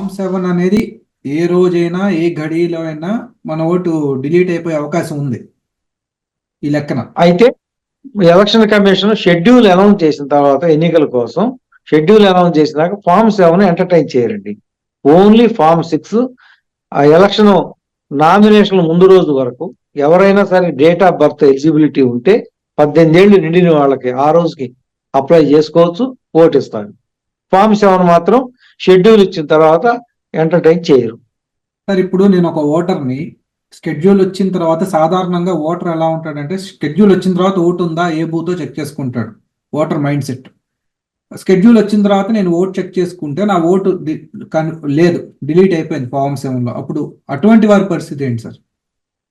Form 7 అనేది ఏ రోజైనా ఏ ఘడియలో అయినా మన ఓటు డిలీట్ అయిపోయే అవకాశం ఉంది ఈ లెక్కన. అయితే ఎలక్షన్ కమిషన్ షెడ్యూల్ అనౌన్స్ చేసిన తర్వాత ఎన్నికల కోసం షెడ్యూల్ అనౌన్స్ చేసినాక ఫామ్ 7 ఎంటర్టైన్ చేయరండి. ఓన్లీ ఫామ్ 6 ఆ ఎలక్షన్ నామినేషన్ ముందు రోజు వరకు ఎవరైనా సరే డేట్ ఆఫ్ బర్త్ ఎలిజిబిలిటీ ఉంటే 18 ఏళ్ళు నిండిన వాళ్ళకి ఆ రోజుకి అప్లై చేసుకోవచ్చు, ఓటిస్తారు. ఫామ్ 7 మాత్రం షెడ్యూల్ ఇచ్చిన తర్వాత ఎంటర్టైన్ చేయరు. సార్, ఇప్పుడు నేను ఒక ఓటర్ని, స్కెడ్యూల్ వచ్చిన తర్వాత సాధారణంగా ఓటర్ ఎలా ఉంటాడంటే, స్కెడ్యూల్ వచ్చిన తర్వాత ఓటు ఉందా ఏ బూతో చెక్ చేసుకుంటాడు ఓటర్ మైండ్ సెట్. స్కెడ్యూల్ వచ్చిన తర్వాత నేను ఓటు చెక్ చేసుకుంటే నా ఓటు లేదు, డిలీట్ అయిపోయింది ఫామ్ 7లో. అప్పుడు అటువంటి వారి పరిస్థితి ఏంటి సార్?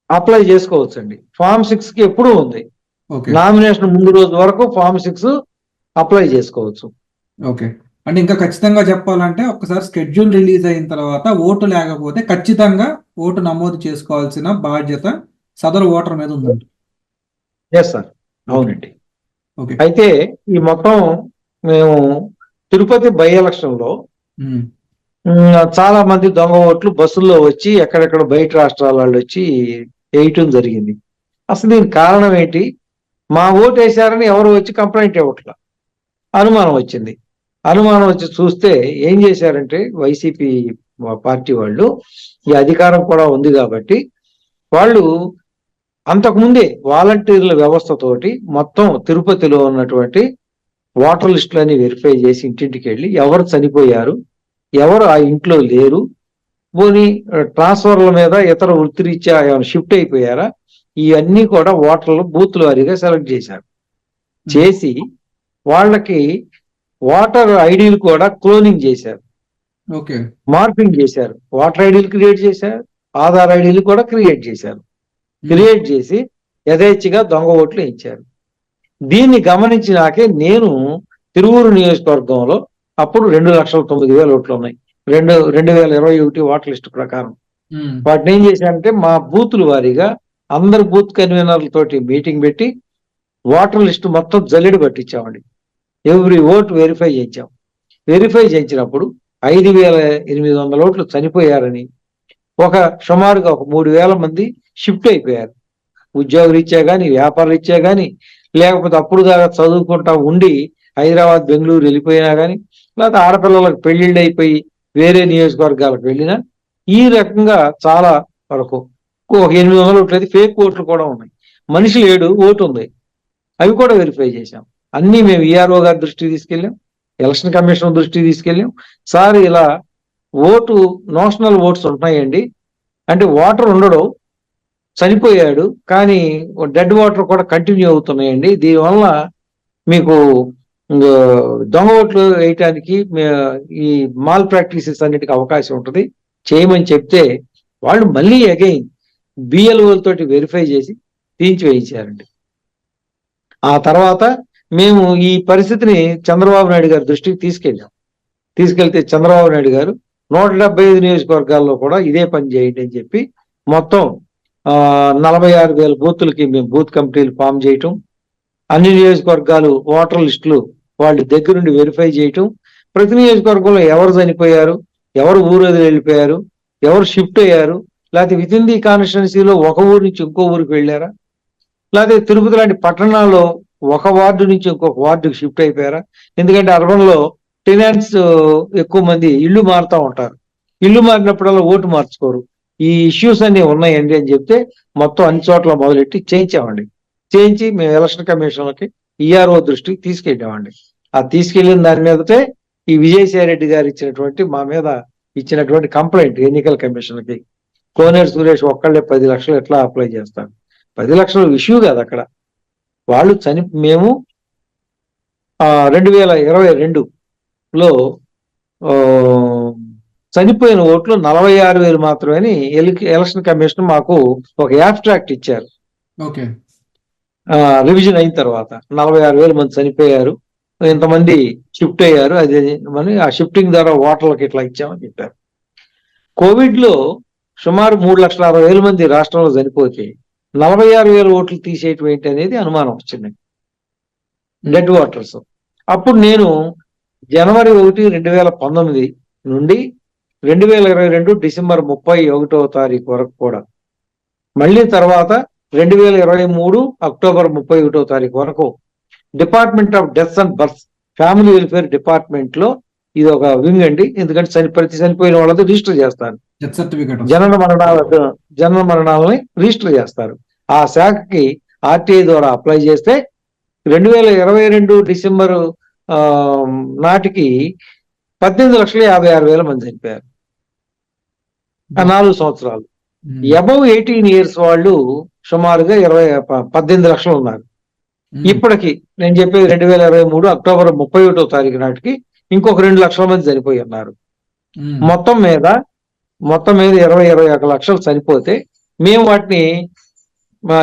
అప్లై చేసుకోవచ్చు అండి. ఫామ్ 6 కి ఎప్పుడూ ఉంది. ఓకే, నామినేషన్ ముందు రోజు వరకు ఫామ్ 6 అప్లై చేసుకోవచ్చు. ఓకే. అంటే ఇంకా ఖచ్చితంగా చెప్పాలంటే ఒకసారి స్కెడ్యూల్ రిలీజ్ అయిన తర్వాత ఓటు లేకపోతే ఖచ్చితంగా ఓటు నమోదు చేసుకోవాల్సిన బాధ్యత సదరు ఓటర్ మీద ఉందండి. ఎస్ సార్, అవునండి. ఓకే. అయితే ఈ మొత్తం మేము తిరుపతి బై ఎలక్షన్ లో ఉమ్, చాలా మంది దొంగ ఓట్లు బస్సుల్లో వచ్చి ఎక్కడెక్కడ బయట రాష్ట్రాల వాళ్ళు వచ్చి వేయటం జరిగింది. అసలు దీనికి కారణం ఏంటి? మా ఓటు వేశారని ఎవరు వచ్చి కంప్లైంట్ ఇవ్వట్లా. అనుమానం వచ్చింది. అనుమానం వచ్చి చూస్తే ఏం చేశారంటే వైసీపీ పార్టీ వాళ్ళు, ఈ అధికారం కూడా ఉంది కాబట్టి వాళ్ళు అంతకుముందే వాలంటీర్ల వ్యవస్థతోటి మొత్తం తిరుపతిలో ఉన్నటువంటి ఓటర్ లిస్టులన్నీ వెరిఫై చేసి ఇంటింటికి వెళ్ళి ఎవరు చనిపోయారు, ఎవరు ఆ ఇంట్లో లేరు, పోనీ ట్రాన్స్ఫర్ల మీద ఇతర వృత్తిరీత్యా ఏమైనా షిఫ్ట్ అయిపోయారా, ఇవన్నీ కూడా ఓటర్లు బూత్ల వారీగా సెలెక్ట్ చేశారు. చేసి వాళ్ళకి ఓటర్ ఐడీలు కూడా క్లోనింగ్ చేశారు, ఓకే, మార్పింగ్ చేశారు. ఓటర్ ఐడీలు క్రియేట్ చేశారు, ఆధార్ ఐడీలు కూడా క్రియేట్ చేశారు. క్రియేట్ చేసి యథేచ్ఛగా దొంగ ఓట్లు ఇచ్చారు. దీన్ని గమనించినాకే నేను తిరువూరు నియోజకవర్గంలో అప్పుడు 2,09,000 ఓట్లు ఉన్నాయి 2021 ఓటర్ లిస్టు ప్రకారం. వాటిని ఏం చేశానంటే మా బూతుల వారీగా అందరు బూత్ కన్వీనర్లతోటి మీటింగ్ పెట్టి ఓటర్ లిస్టు మొత్తం జల్లెడ పట్టించామండి. ఎవ్రీ ఓటు వెరిఫై చేయించాం. వెరిఫై చేయించినప్పుడు 5,800 ఓట్లు చనిపోయారని, సుమారుగా 3,000 మంది షిఫ్ట్ అయిపోయారు. ఉద్యోగ రీత్యా కానీ, వ్యాపార రీత్యా కానీ, లేకపోతే అప్పుడు దాకా చదువుకుంటా ఉండి హైదరాబాద్, బెంగళూరు వెళ్ళిపోయినా కానీ, లేకపోతే ఆడపిల్లలకు పెళ్లిళ్ళు అయిపోయి వేరే నియోజకవర్గాలకు వెళ్ళినా, ఈ రకంగా చాలా వరకు 800 ఓట్లు అయితే ఫేక్ ఓట్లు కూడా ఉన్నాయి. మనిషి లేడు, ఓటు ఉంది, అవి కూడా వెరిఫై చేశాం. అన్నీ మేము ఈఆర్ఓ గారి దృష్టికి తీసుకెళ్ళాం, ఎలక్షన్ కమిషన్ దృష్టికి తీసుకెళ్ళాం. సార్ ఇలా ఓటు నోషనల్ ఓట్స్ ఉంటున్నాయండి, అంటే ఓటర్ ఉండడు, చనిపోయాడు, కానీ డెడ్ వాటర్ కూడా కంటిన్యూ అవుతున్నాయండి. దీనివల్ల మీకు దొంగ ఓట్లు వేయటానికి ఈ మాల్ ప్రాక్టీసెస్ అన్నిటికీ అవకాశం ఉంటుంది, చేయమని చెప్తే వాళ్ళు మళ్ళీ అగైన్ బిఎల్ఓలతోటి వెరిఫై చేసి తీయించి వేయించారండి. ఆ తర్వాత మేము ఈ పరిస్థితిని చంద్రబాబు నాయుడు గారి దృష్టికి తీసుకెళ్తే చంద్రబాబు నాయుడు గారు 175 నియోజకవర్గాల్లో కూడా ఇదే పని చేయండి అని చెప్పి మొత్తం 46,000 బూతులకి మేము బూత్ కమిటీలు ఫామ్ చేయటం, అన్ని నియోజకవర్గాలు ఓటర్ లిస్టులు వాళ్ళ దగ్గరుండి వెరిఫై చేయటం, ప్రతి నియోజకవర్గంలో ఎవరు చనిపోయారు, ఎవరు ఊరు వదిలి వెళ్ళిపోయారు, ఎవరు షిఫ్ట్ అయ్యారు, లేకపోతే విత్ ఇన్ ది కాన్స్టిట్యున్సీలో ఒక ఊరు నుంచి ఇంకో ఊరికి వెళ్ళారా, లేకపోతే తిరుపతి లాంటి పట్టణాల్లో ఒక వార్డు నుంచి ఇంకొక వార్డుకి షిఫ్ట్ అయిపోయారా. ఎందుకంటే అర్బన్లో టెనెంట్స్ ఎక్కువ మంది ఇల్లు మారుతూ ఉంటారు, ఇల్లు మారినప్పుడల్లా ఓటు మార్చుకోరు. ఈ ఇష్యూస్ అన్ని ఉన్నాయండి అని చెప్తే మొత్తం అన్ని చోట్ల మొదలెట్టి చేయించామండి. చేయించి మేము ఎలక్షన్ కమిషన్లకి ఈఆర్ఓ దృష్టికి తీసుకెళ్ళామండి. ఆ తీసుకెళ్లిన దాని మీదటే ఈ విజయసాయి రెడ్డి గారు మా మీద ఇచ్చినటువంటి కంప్లైంట్ ఎన్నికల కమిషన్కి, కోనేరు సురేష్ ఒక్కళ్ళే 10 లక్షలు ఎట్లా అప్లై చేస్తారు, 10 లక్షల ఇష్యూ కాదు అక్కడ. వాళ్ళు మేము 2022లో చనిపోయిన ఓట్లు 46,000 మాత్రమే ఎలక్షన్ కమిషన్ మాకు ఒక యాబ్స్ట్రాక్ట్ ఇచ్చారు. ఓకే, రివిజన్ అయిన తర్వాత 46,000 మంది చనిపోయారు, ఇంతమంది షిఫ్ట్ అయ్యారు, అదే ఆ షిఫ్టింగ్ ద్వారా ఓటర్లకు ఇట్లా ఇచ్చామని చెప్పారు. కోవిడ్లో సుమారు 3,60,000 మంది రాష్ట్రంలో చనిపోతే 46,000 ఓట్లు తీసేయటం ఏంటి అనేది అనుమానం వచ్చింది, డెడ్ ఓటర్స్. అప్పుడు నేను జనవరి 1, 2019 నుండి 2022 డిసెంబర్ 31వ తారీఖు వరకు కూడా, మళ్ళీ తర్వాత 2023 అక్టోబర్ 31వ తారీఖు వరకు department of deaths and birth family welfare department లో ఇది ఒక వింగ్ అండి. ఎందుకంటే ప్రతి చనిపోయిన వాళ్ళది రిజిస్టర్ చేస్తారు, డెత్ సర్టిఫికేట్ జనన మరణాలని రిజిస్టర్ చేస్తారు. ఆ శాఖకి ఆర్టీఐ ద్వారా అప్లై చేస్తే 2022 డిసెంబర్ నాటికి 18,56,000 మంది చనిపోయారు. 4 సంవత్సరాలు. అబౌవ్ 18 ఇయర్స్ వాళ్ళు సుమారుగా 18 లక్షలు ఉన్నారు. ఇప్పటికి నేను చెప్పేది 2023 అక్టోబర్ 31వ తారీఖు నాటికి ఇంకొక 2 లక్షల మంది చనిపోయి ఉన్నారు. మొత్తం మీద 21 లక్షలు చనిపోతే మేము వాటిని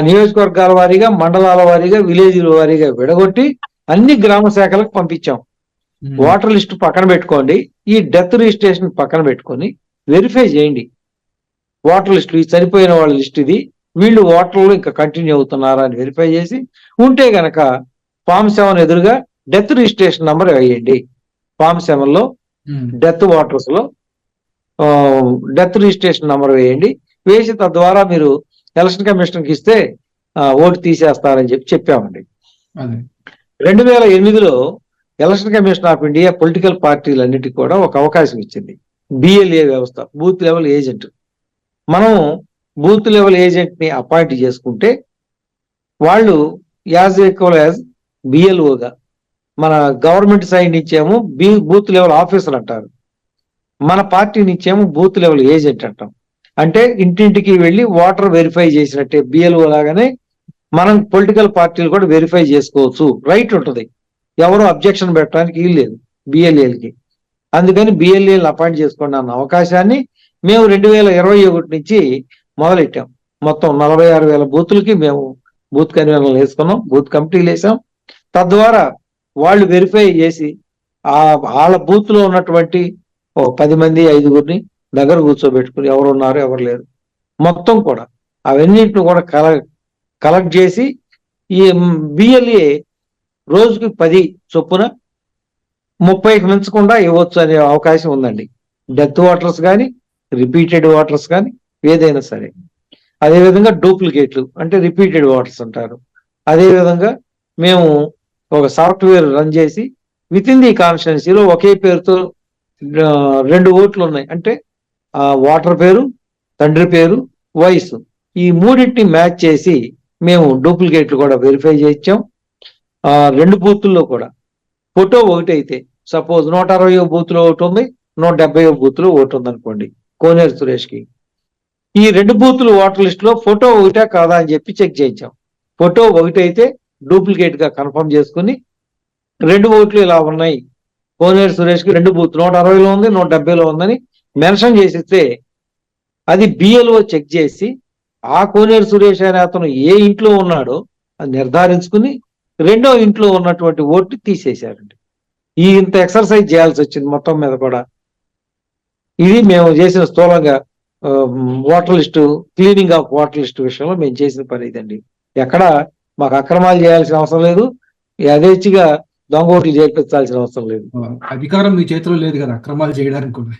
నియోజకవర్గాల వారీగా, మండలాల వారీగా, విలేజ్ల వారీగా విడగొట్టి అన్ని గ్రామ శాఖలకు పంపించాం. ఓటర్ లిస్ట్ పక్కన పెట్టుకోండి, ఈ డెత్ రిజిస్ట్రేషన్ పక్కన పెట్టుకొని వెరిఫై చేయండి. ఓటర్ లిస్టు, ఈ చనిపోయిన వాళ్ళ లిస్ట్ ఇది, వీళ్ళు ఓటర్లు ఇంకా కంటిన్యూ అవుతున్నారా అని వెరిఫై చేసి ఉంటే గనక ఫామ్ 7 ఎదురుగా డెత్ రిజిస్ట్రేషన్ నంబర్ వేయండి. ఫామ్ 7లో డెత్ ఓటర్స్ లో డెత్ రిజిస్ట్రేషన్ నంబర్ వేయండి. వేసి తద్వారా మీరు ఎలక్షన్ కమిషన్కి ఇస్తే ఓటు తీసేస్తారని చెప్పామండి. 2008లో election commission of India political పార్టీలన్నిటికీ కూడా ఒక అవకాశం ఇచ్చింది. బిఎల్ఏ వ్యవస్థ, బూత్ లెవెల్ ఏజెంట్. మనం బూత్ లెవెల్ ఏజెంట్ ని అపాయింట్ చేసుకుంటే వాళ్ళు యాజ్ ఈక్వల్ యాజ్ బిఎల్ఓగా, మన గవర్నమెంట్ సైడ్ నుంచేమో బూత్ లెవెల్ ఆఫీసర్ అంటారు, మన పార్టీ నుంచేమో బూత్ లెవెల్ ఏజెంట్ అంటాం. అంటే ఇంటింటికి వెళ్ళి ఓటర్ వెరిఫై చేసినట్టే బిఎల్ఓ లాగానే మనం పొలిటికల్ పార్టీలు కూడా వెరిఫై చేసుకోవచ్చు. రైట్ ఉంటుంది, ఎవరు అబ్జెక్షన్ పెట్టడానికి వీల్లేదు బిఎల్ఏలకి. అందుకని బిఎల్ఏలు అపాయింట్ చేసుకోండి అన్న అవకాశాన్ని మేము 2021 నుంచి మొదలెట్టాం. మొత్తం 46,000 బూతులకి మేము బూత్ కన్వీనర్లు వేసుకున్నాం, బూత్ కమిటీలు వేసాం. తద్వారా వాళ్ళు వెరిఫై చేసి వాళ్ళ బూత్ లో ఉన్నటువంటి 10 మంది 5గురిని దగ్గర కూర్చోబెట్టుకుని ఎవరు ఉన్నారు ఎవరు లేరు మొత్తం కూడా అవన్నింటిని కూడా కలెక్ట్ చేసి ఈ బిఎల్ఏ రోజుకి 10 చొప్పున 30కి మించకుండా ఇవ్వచ్చు అనే అవకాశం ఉందండి. డెత్ ఓటర్స్ కానీ, రిపీటెడ్ ఓటర్స్ కానీ, ఏదైనా సరే. అదేవిధంగా డూప్లికేట్లు అంటే రిపీటెడ్ ఓటర్స్ అంటారు. అదేవిధంగా మేము ఒక సాఫ్ట్వేర్ రన్ చేసి విత్ ఇన్ ది కాన్స్టిట్యున్సీలో ఒకే పేరుతో 2 ఓట్లు ఉన్నాయి అంటే ఆ ఓటర్ పేరు, తండ్రి పేరు, వయసు, ఈ మూడింటిని మ్యాచ్ చేసి మేము డూప్లికేట్లు కూడా వెరిఫై చేయించాం. 2 బూతుల్లో కూడా ఫోటో ఒకటి అయితే, సపోజ్ 160 బూత్లో ఒకటి ఉంది, 170 బూత్లో ఒకటి ఉంది అనుకోండి కోనేరు సురేష్కి, ఈ 2 బూతులు ఓటర్ లిస్ట్ లో ఫోటో ఒకటే కాదా అని చెప్పి చెక్ చేయించాం. ఫోటో ఒకటి అయితే డూప్లికేట్ గా కన్ఫర్మ్ చేసుకుని 2 ఓట్లు ఇలా ఉన్నాయి, కోనేరు సురేష్కి 2 బూత్ 160లో ఉంది, 170లో ఉందని మెన్షన్ చేసిస్తే అది బిఎల్ఓ చెక్ చేసి ఆ కోనేరు సురేష్ అనే అతను ఏ ఇంట్లో ఉన్నాడో అది నిర్ధారించుకుని 2వ ఇంట్లో ఉన్నటువంటి ఓటు తీసేశారండి. ఇంత ఎక్సర్సైజ్ చేయాల్సి వచ్చింది మొత్తం మీద కూడా. ఇది మేము చేసిన స్థూలంగా voter list, cleaning of voter list విషయంలో మేము చేసిన పని ఇదండి. ఎక్కడ మాకు అక్రమాలు చేయాల్సిన అవసరం లేదు, యథేచ్ఛగా దొంగ ఓట్లు చేయించాల్సిన అవసరం లేదు. అధికారం మీ చేతిలో లేదు కదా అక్రమాలు చేయడానికి కూడా.